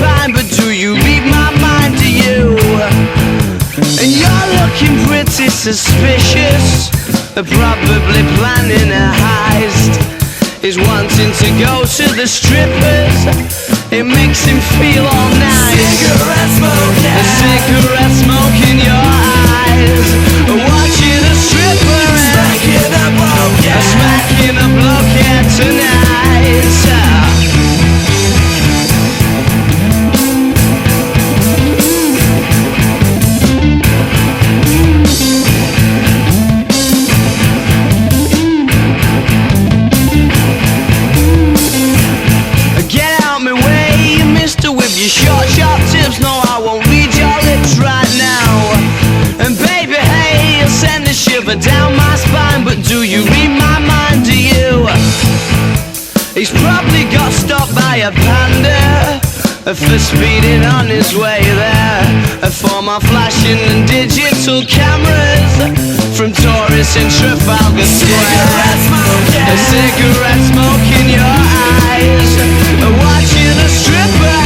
spine, but do you read my mind? Do you? And you're looking pretty suspicious, probably planning a heist. He's wanting to go to the strippers, it makes him feel all nice. Cigarette smoking, a cigarette smoke in your eyes, watching a stripper smacking a bloke, yeah. smacking a bloke, yeah, tonight. Your short, sharp tips, no, I won't read your lips right now. And baby, hey, you'll send a shiver down my spine, but do you read my mind? Do you? He's probably got stopped by a panda for speeding on his way there, for my flashing and digital cameras from tourists in Trafalgar Square. A cigarette smoke in your eyes, watching a stripper